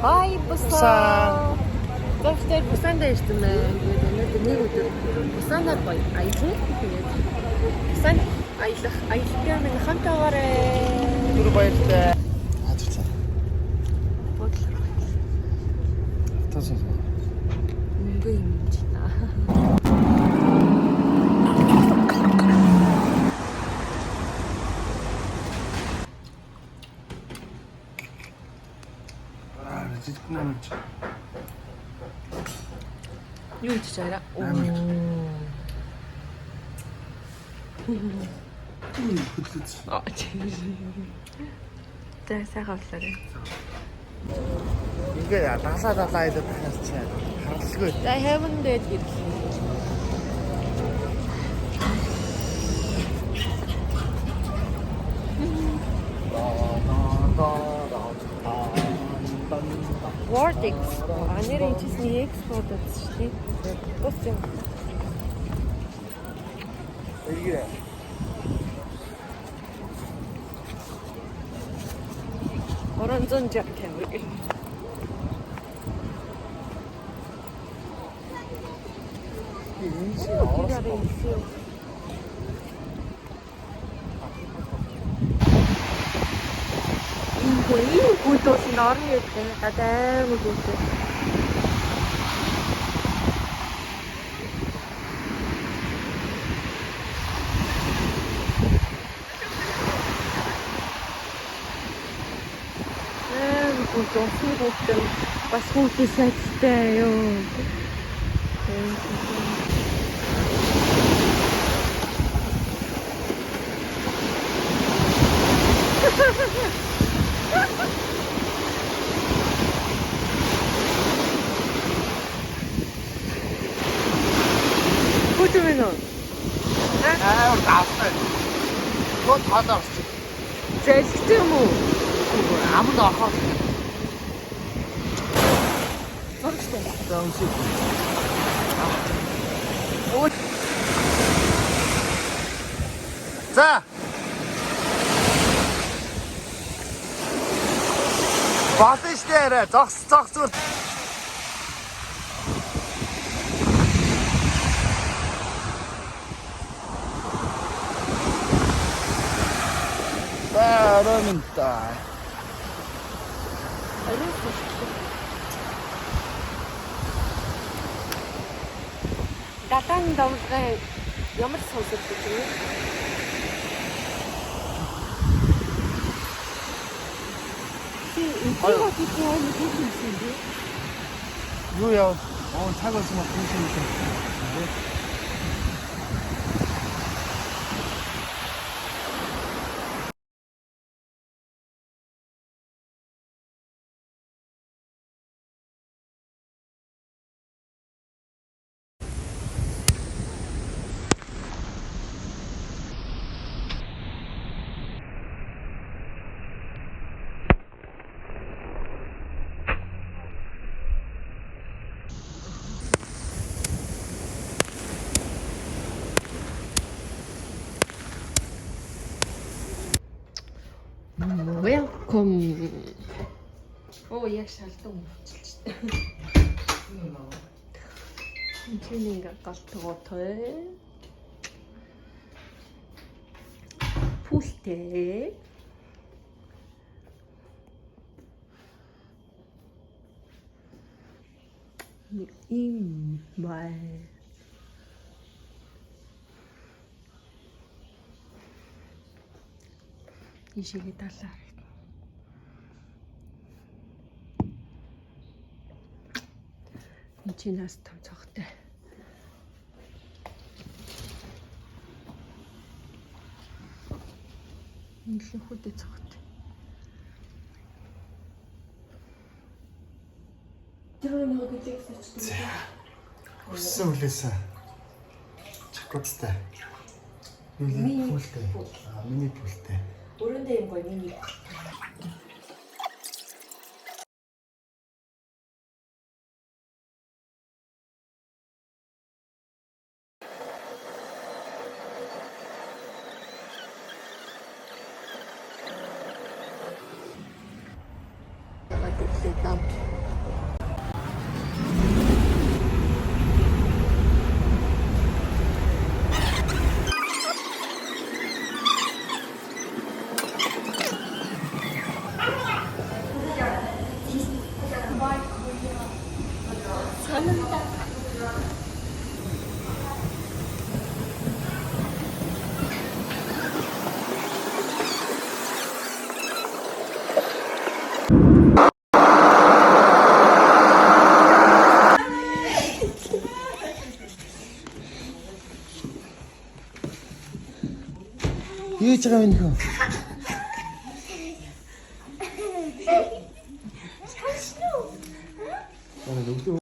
Бай Бусан. Гэхдээ Busанд ирсэн мэн. Тэгээд нэг өдөр Busанаар аялах тэгээд Бусан аялалтай минь хамтаагаарай. Түр баяртай. Ажиглаа. Бодлоо. Тасаа. Мөнгө юм чина. Жигнэмч. Юу хийж байгаа? Хөдлөж. За сайхан боллоо. Ингээ далаа идэх тахалчаа. Харлалгүй. За хэвэн дээд ирлээ. Vortex. Анерын чисний экспорт шүү дээ. Бос юм. Эйгэ. Оранжон жакет. Ийм гүйдөөс нь орно гэдэг. Гадайгүй гүйдээ. Гүйдөөс гүйдээ бас гүйдээ сайтай юу. Кутумино. Гаастай. Гоо таадаа авч. Зэлхтэй юм уу? Амд ахаа. Зургтай. Заамшиг. За. Баасан штэ арай. Зогс зүр. Роминтай. Датан давлгын ямар сонсогдож байна? Юу яа? Цаг болсон мөн тийм. Welcome. Оо яг шалдан өвчлээ. Чиний галтгоотой. Пултэй. Им бай. Ишигээ талаа. Энд нас том цогтой. Энд л хөдөө цогтой. Тэр нэг гэлээсч. Өссөн хүлээсэн. Чоколадтай. Мини пултэй. Мини пултэй. Өрөөндөө юм гоё мини. Там 이거 잠깐만 이거. 싫어. 아, 여기 또